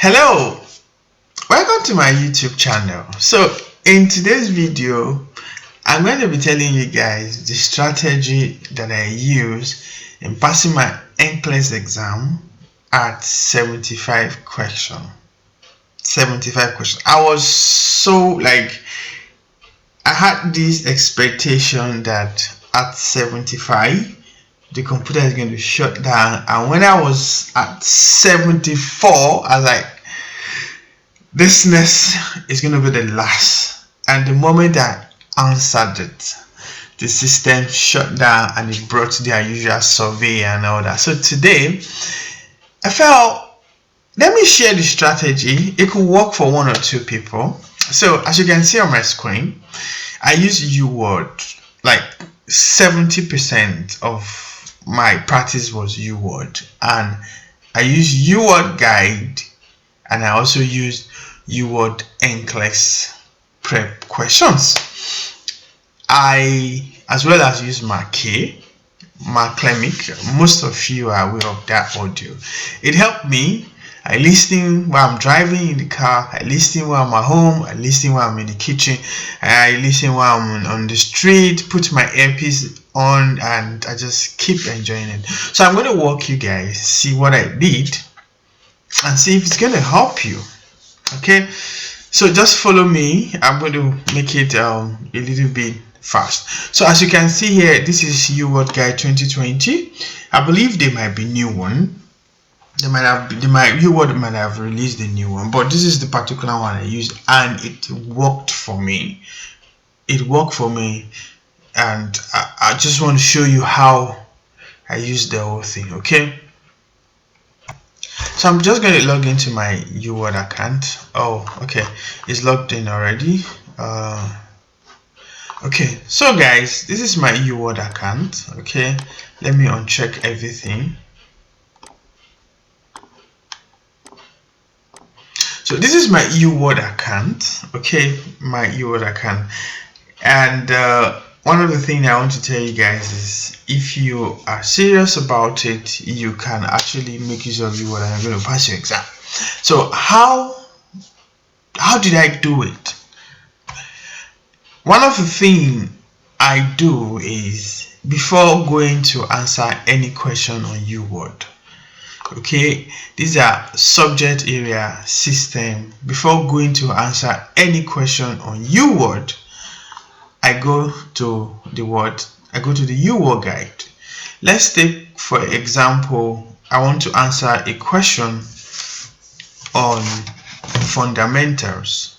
Hello, welcome to my YouTube channel. So in today's video, I'm going to be telling you guys the strategy that I use in passing my Nclex exam at 75 questions. 75 questions. I was so I had this expectation that at 75 the computer is going to shut down, and when I was at 74 I was like, this is going to be the last. And the moment I answered it, the system shut down and it brought their usual survey and all that. So today I felt, let me share the strategy. It could work for one or two people. So as you can see on my screen, I use uworld. Like 70% of my practice was uworld, and I use uworld guide, and I also use uworld Nclex prep questions. I as well as use Maclemic. Most of you are aware of that audio. It helped me. I listen while I'm driving in the car, I listen while I'm at home, I listen while I'm in the kitchen, I listen while I'm on the street, put my earpiece on, and I just keep enjoying it. So I'm going to walk you guys, see what I did, and see if it's going to help you. Okay, so just follow me. I'm going to make it a little bit fast. So as you can see here, this is uworld guide 2020. I believe there might be new one. uworld might have released a new one, but this is the particular one I used, and it worked for me. It worked for me, and I just want to show you how I used the whole thing. Okay, so I'm just going to log into my uworld account. Oh, okay, it's logged in already. Okay, so guys, this is my uworld account. Okay, let me uncheck everything. So this is my uworld account. Okay, my uworld account, and one of the things I want to tell you guys is, if you are serious about it, you can actually make use of uworld and you're going to pass your exam. So how did I do it? One of the things I do is, before going to answer any question on uworld, okay, these are subject area system. Before going to answer any question on uworld, I go to the uworld guide. Let's take, for example, I want to answer a question on fundamentals.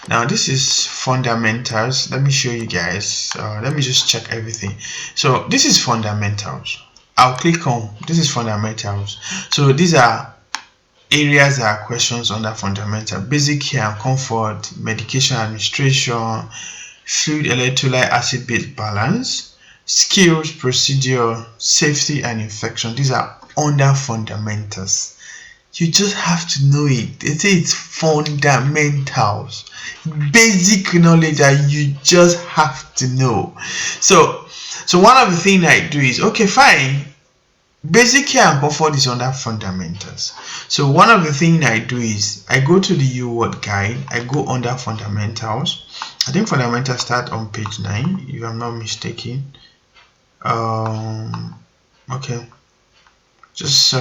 Now this is fundamentals. Let me show you guys. Let me just check everything. So this is fundamentals. I'll click on this is fundamentals. So these are areas that are questions under fundamental: basic care and comfort, medication administration, fluid electrolyte acid base balance, skills, procedure, safety and infection. These are under fundamentals. You just have to know it. They say it's fundamentals, basic knowledge that you just have to know. So one of the things I do is, okay, fine, basic care and comfort is under fundamentals. So one of the things I do is, I go to the uworld guide, I go under fundamentals. I think fundamentals start on page 9, if I'm not mistaken. Okay, just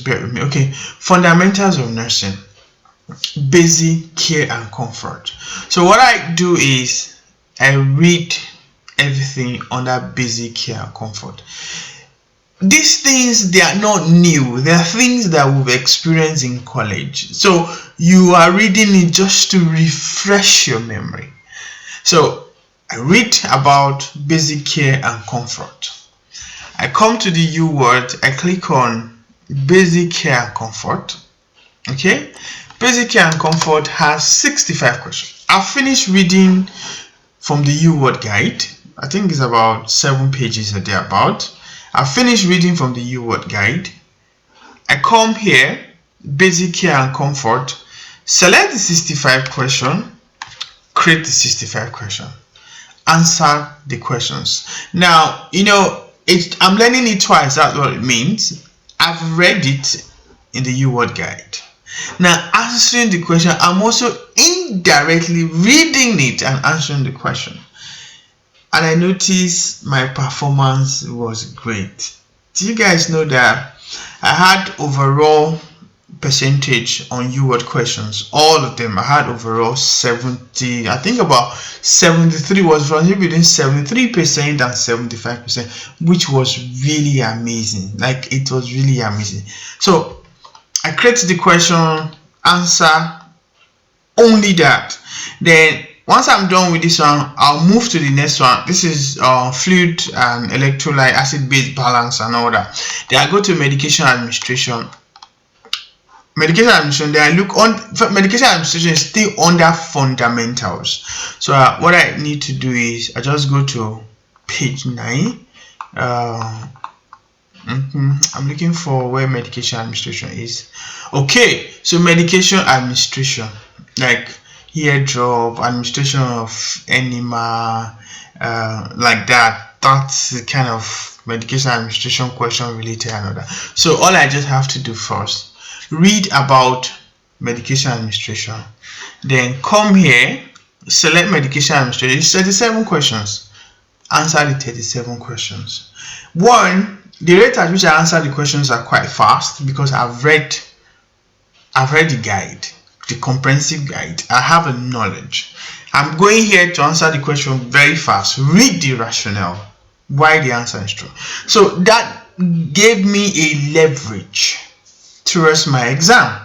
bear with me. Okay, fundamentals of nursing, basic care and comfort. So what I do is, I read everything under basic care and comfort. These things, they are not new. They are things that we've experienced in college. So you are reading it just to refresh your memory. So I read about basic care and comfort. I come to the uworld, I click on basic care and comfort. Okay, basic care and comfort has 65 questions. I've finished reading from the uworld guide. I think it's about 7 pages or thereabout. I finished reading from the uworld guide. I come here, basic care and comfort, select the 65 question, create the 65 question, answer the questions. Now, you know, I'm learning it twice. That's what it means. I've read it in the uworld guide. Now, answering the question, I'm also indirectly reading it and answering the question. And I noticed my performance was great. Do you guys know that I had overall percentage on uworld questions, all of them? I had overall 70, I think about 73, was running between 73% and 75%, which was really amazing. Like, it was really amazing. So I created the question, answer, only that. Then once I'm done with this one, I'll move to the next one. This is fluid and electrolyte, acid-base balance and all that. Then I go to medication administration. Medication administration, then I look on medication administration is still under fundamentals. So what I need to do is I just go to page 9. I'm looking for where medication administration is. Okay, so medication administration, like ear drop, administration of enema, like that. That's the kind of medication administration question related and all that. So all I just have to do first, read about medication administration, then come here, select medication administration. It's 37 questions. Answer the 37 questions. One, the rate at which I answer the questions are quite fast because I've read the guide, the comprehensive guide. I have a knowledge. I'm going here to answer the question very fast. Read the rationale why the answer is true. So that gave me a leverage towards my exam.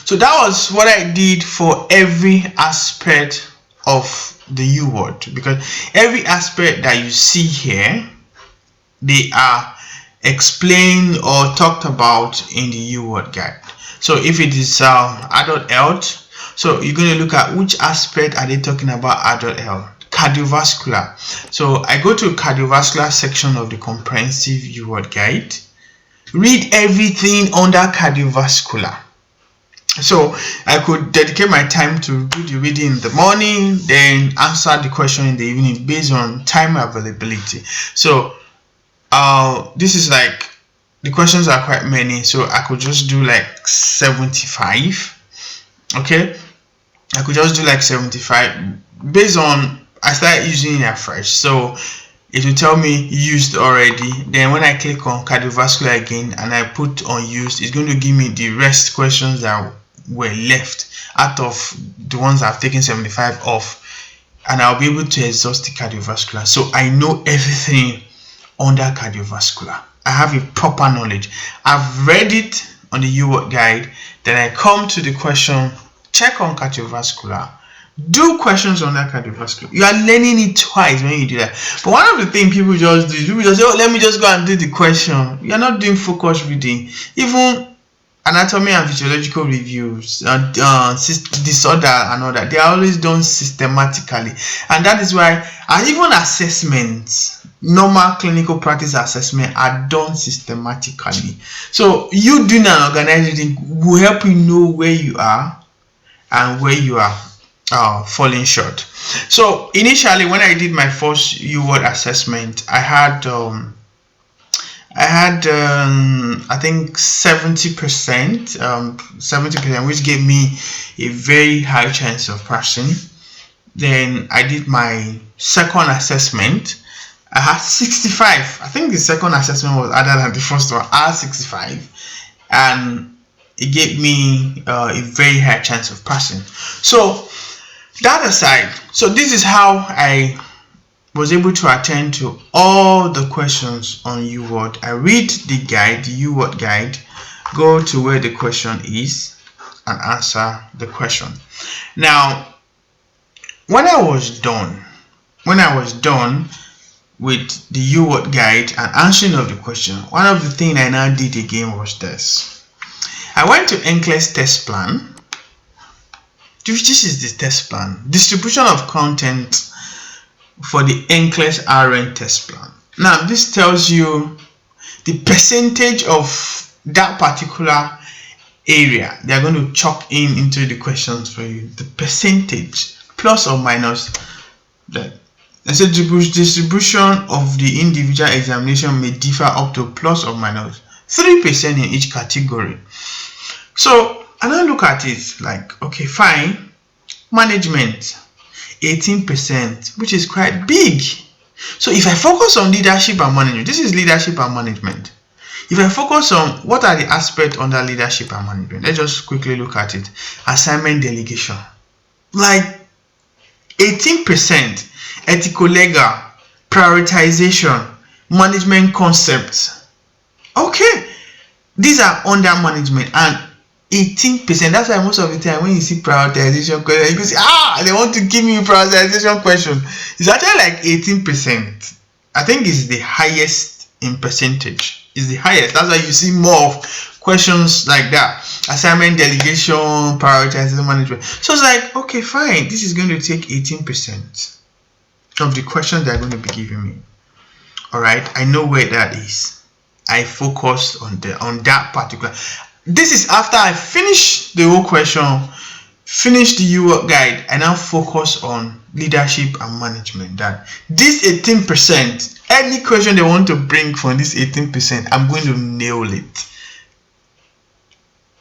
So that was what I did for every aspect of the uworld, because every aspect that you see here, they are explained or talked about in the uworld guide. So if it is adult health, so you're going to look at which aspect are they talking about adult health. Cardiovascular, so I go to cardiovascular section of the comprehensive uworld guide, read everything under cardiovascular. So I could dedicate my time to do the reading in the morning, then answer the question in the evening based on time availability. So this is like, the questions are quite many, so I could just do like 75. Okay, I could just do like 75 based on, I started using it afresh, so it will tell me used already. Then when I click on cardiovascular again and I put on used, it's going to give me the rest questions that were left out of the ones I've taken 75 off, and I'll be able to exhaust the cardiovascular. So I know everything under cardiovascular. I have a proper knowledge. I've read it on the uworld guide, then I come to the question, check on cardiovascular, do questions on that cardiovascular. You are learning it twice when you do that. But one of the things people just do, people just say, oh, let me just go and do the question. You're not doing focus reading. Even anatomy and physiological reviews, disorder and all that, they are always done systematically. And that is why, and even assessments, normal clinical practice assessment are done systematically. So you doing an organized reading will help you know where you are and where you are falling short. So initially, when I did my first uworld assessment, I had I think 70%, which gave me a very high chance of passing. Then I did my second assessment. I had 65. I think the second assessment was harder than the first one. I had 65, and it gave me a very high chance of passing. So that aside, so this is how I was able to attend to all the questions on uworld. I read the guide, the uworld guide, go to where the question is and answer the question. Now, when I was done with the uworld guide and answering of the question, one of the things I now did again was this. I went to Nclex test plan. This is the test plan, distribution of content for the Nclex RN test plan. Now this tells you the percentage of that particular area they are going to chalk into the questions for you, the percentage plus or minus that. I said distribution of the individual examination may differ up to plus or minus 3% in each category. So And I look at it like, okay, fine, management, 18%, which is quite big. So if I focus on leadership and management, this is leadership and management. If I focus on what are the aspects under leadership and management, let's just quickly look at it. Assignment delegation, like 18%, ethical legal, prioritization, management concepts. Okay, these are under management and 18%. That's why most of the time when you see prioritization question, you can say, they want to give me prioritization question. It's actually like 18%. I think it's the highest in percentage. It's the highest. That's why you see more of questions like that. Assignment delegation, prioritization, management. So it's like, okay, fine. This is going to take 18% of the questions they're going to be giving me. All right, I know where that is. I focused on that particular. This is after I finish the whole question, finish the uworld guide, and now focus on leadership and management. That this 18%, any question they want to bring from this 18%, I'm going to nail it.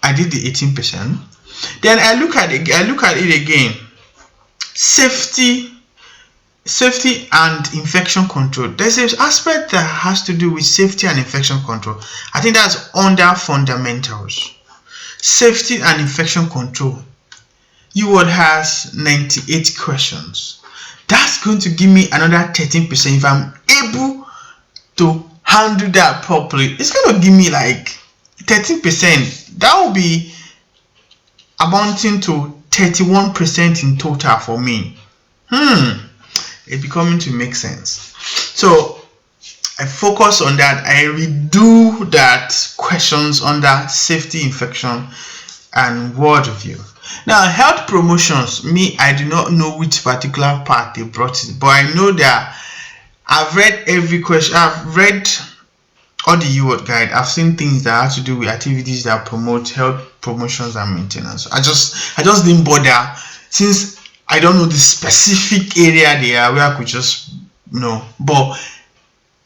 I did the 18%. Then I look at it again. Safety and infection control. There's an aspect that has to do with safety and infection control. I think that's under fundamentals. Safety and infection control. uworld has 98 questions. That's going to give me another 13%. If I'm able to handle that properly, it's going to give me like 13%. That will be amounting to 31% in total for me. It's becoming to make sense. So I focus on that. I redo that questions under safety, infection, and worldview. Now, health promotions, I do not know which particular part they brought it, but I know that I've read every question. I've read all the uworld guide. I've seen things that have to do with activities that promote health promotions and maintenance. I just didn't bother, since I don't know the specific area they are where I could just know, but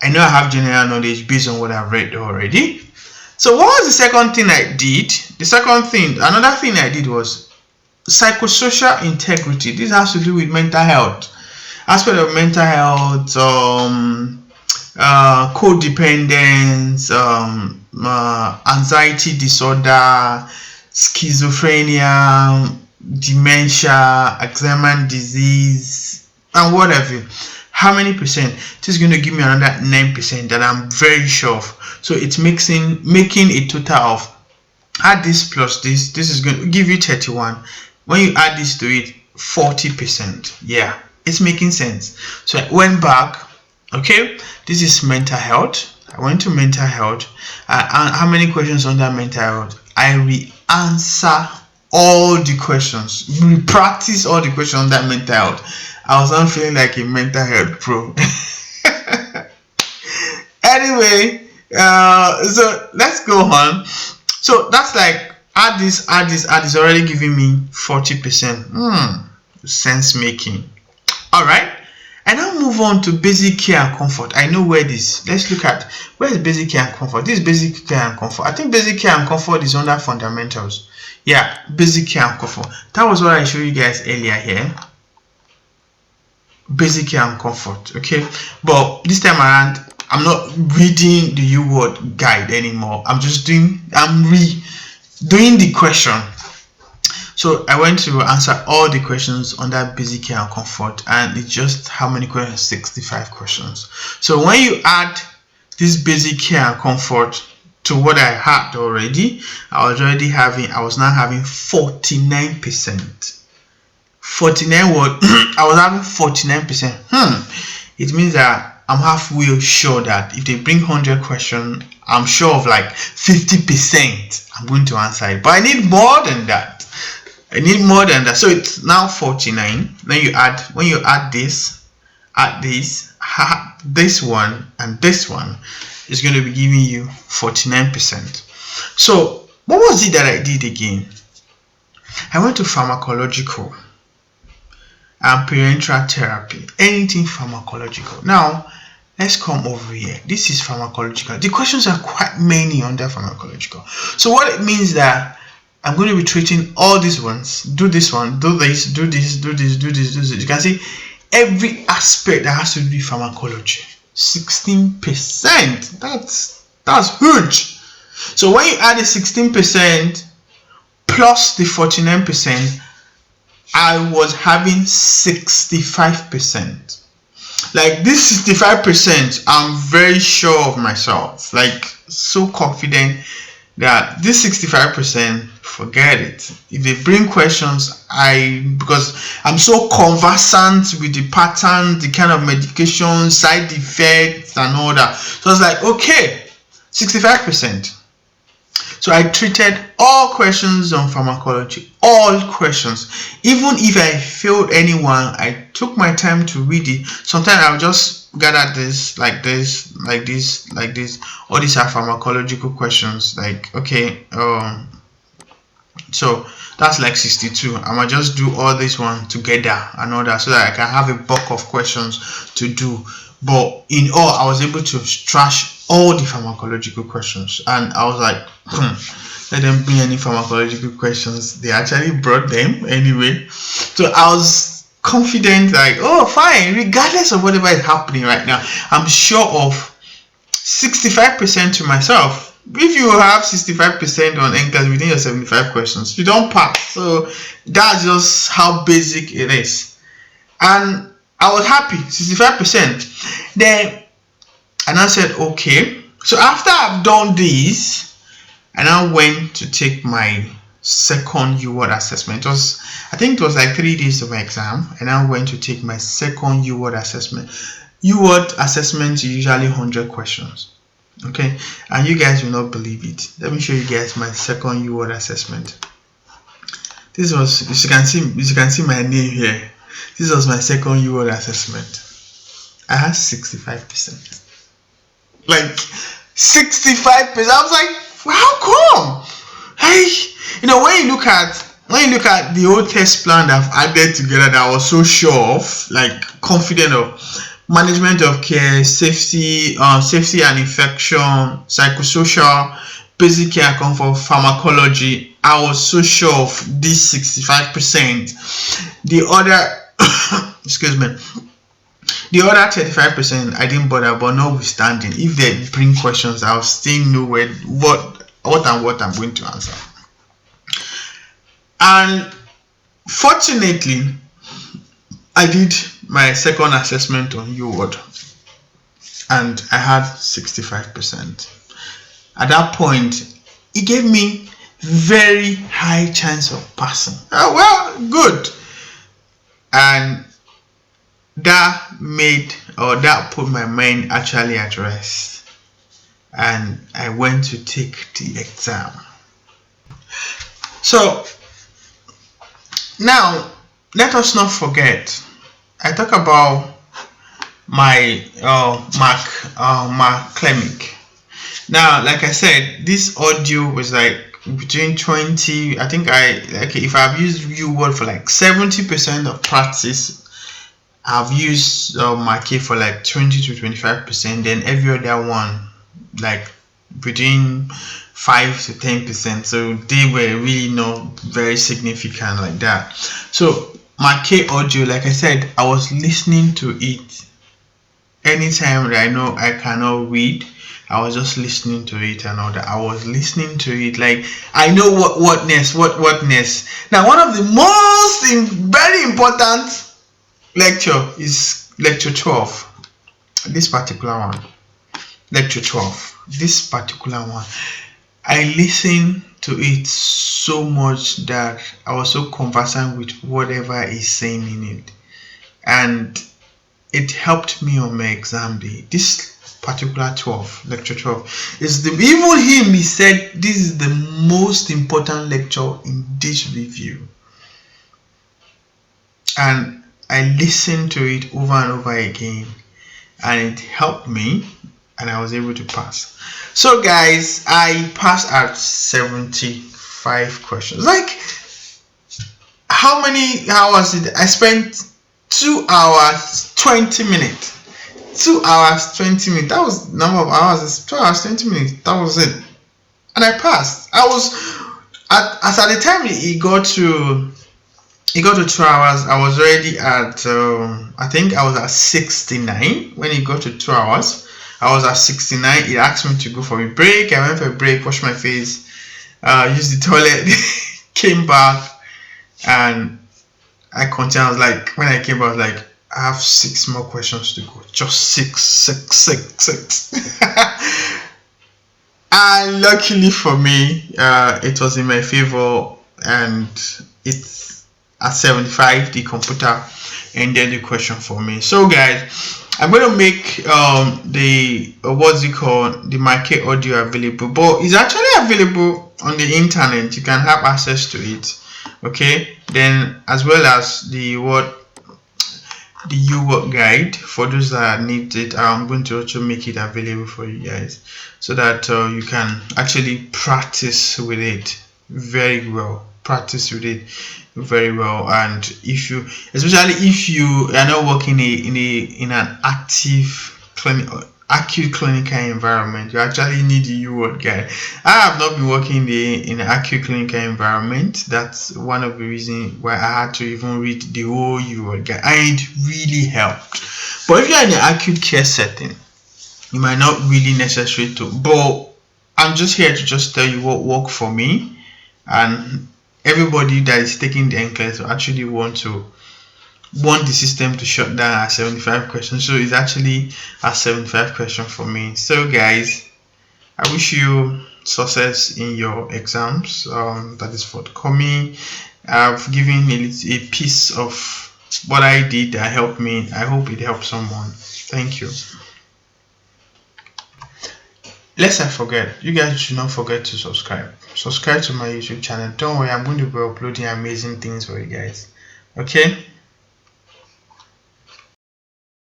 I know I have general knowledge based on what I've read already. So what was the second thing I did? Another thing I did was psychosocial integrity. This has to do with mental health, aspect of mental health, codependence, anxiety disorder, schizophrenia, dementia, Alzheimer's disease, and whatever. How many percent? This is going to give me another 9% that I'm very sure of. So it's making a total of, add this plus this is going to give you 31. When you add this to it, 40%. Yeah, it's making sense. So I went back. Okay, this is mental health. I went to mental health. And how many questions under mental health? I re-answer all the questions, practice all the questions on that mental health. I was not feeling like a mental health pro. Anyway, so let's go on. So that's like add this already giving me 40%. Sense making. All right, and now move on to basic care and comfort. I know where this. Let's look at where is basic care and comfort. This is basic care and comfort. I think basic care and comfort is under fundamentals. Yeah, basic care and comfort. That was what I showed you guys earlier here. Basic care and comfort. Okay, but this time around, I'm not reading the uworld guide anymore. I'm redoing the question. So I went to answer all the questions under basic care and comfort, and it's just how many questions? 65 questions. So when you add this basic care and comfort to what I had already, I was now having 49%. 49 what? I was having 49%. It means that I'm halfway sure that if they bring 100 questions, I'm sure of like 50% I'm going to answer it. But I need more than that. So it's now 49. Then when you add this, this one, and this one, it's going to be giving you 49%. So what was it that I did again? I went to pharmacological and parenteral therapy, anything pharmacological. Now let's come over here. This is pharmacological. The questions are quite many under pharmacological. So what it means that I'm going to be treating all these ones. Do this one, do this, do this, do this, do this, do this. You can see every aspect that has to do with pharmacology. 16%. That's huge. So when you add the 16% plus the 49%, I was having 65%. Like this 65%, I'm very sure of myself. Like so confident that this 65%, forget it. If they bring questions, because I'm so conversant with the pattern, the kind of medication, side effects and all that. So I was like, okay, 65%. So I treated all questions on pharmacology, all questions. Even if I failed anyone, I took my time to read it. Sometimes I'll just gather this, like this, like this, like this. All these are pharmacological questions. Like, okay, so that's like 62. I might just do all this one together and all that so that I can have a bulk of questions to do. But in all, I was able to trash all the pharmacological questions, and I was like, let them bring any pharmacological questions. They actually brought them anyway. So I was confident, like, oh fine, regardless of whatever is happening right now, I'm sure of 65% to myself. If you have 65% on Nclex within your 75 questions, you don't pass. So that's just how basic it is. And I was happy, 65%. Then and I said, okay. So after I've done this, I now went to take my second uworld assessment. I think it was like 3 days of my exam, and I went to take my second uworld assessment. Uworld assessment is usually 100 questions. Okay, and you guys will not believe it. Let me show you guys my second uworld assessment. This was, as you can see my name here. This was my second uworld assessment. I had 65%. Like 65%. I was like, how come? Hey, when you look at the whole test plan that I've added together that I was so sure of, like confident of: management of care, safety and infection, psychosocial, basic care and comfort, pharmacology. I was so sure of this 65%. The other excuse me, the other 35% I didn't bother, but notwithstanding, if they bring questions, I'll still know what I'm going to answer. And fortunately, I did my second assessment on uworld, and I had 65%. At that point, it gave me very high chance of passing. Oh, well, good. And that put my mind actually at rest, and I went to take the exam. So now let us not forget, I talk about my Nclex. Now, like I said, this audio was like between 20. I think if I've used uworld for like 70% of practice, I've used Nclex for like 20 to 25%. Then every other one like between 5 to 10%. So they were really not very significant like that. So Nclex audio, like I said, I was listening to it anytime that I know I cannot read. I was just listening to it and all that. I was listening to it like I know what next. Now, one of the most very important lecture is lecture 12. This particular one, lecture 12. This particular one, I listened to it so much that I was so conversant with whatever is saying in it, and it helped me on my exam day. This particular 12, lecture 12, is even him, he said this is the most important lecture in this review, and I listened to it over and over again, and it helped me, and I was able to pass. So guys, I passed at 75 questions. Like, how many hours did I spent? 2 hours 20 minutes. 2 hours 20 minutes. That was the number of hours. 2 hours 20 minutes. That was it, and I passed. I as at the time it got to 2 hours, I was already at I think I was at 69 when it got to 2 hours. I was at 69. It asked me to go for a break. I went for a break, washed my face, used the toilet, came back, and I continued. I was like, when I came back, I was like, I have 6 more questions to go. Just six. And luckily for me, it was in my favor, and it's at 75. The computer ended the question for me. So, guys, I'm going to make the what's it called, the market audio available, but it's actually available on the internet. You can have access to it. Okay, then as well as the uworld guide for those that need it. I'm going to also make it available for you guys so that you can actually practice with it very well. And if you, especially if you are not working in an acute clinical environment, you actually need the uworld guide. I have not been working in an acute clinical environment. That's one of the reasons why I had to even read the whole uworld guide, and it really helped. But if you're in an acute care setting, you might not really necessary to. But I'm just here to just tell you what worked for me, and everybody that is taking the Nclex will actually want the system to shut down at 75 questions. So it's actually a 75 question for me. So guys, I wish you success in your exams that is forthcoming. I've given a piece of what I did that helped me. I hope it helps someone. Thank you. Lest I forget, you guys should not forget to subscribe to my YouTube channel. Don't worry, I'm going to be uploading amazing things for you guys. Okay.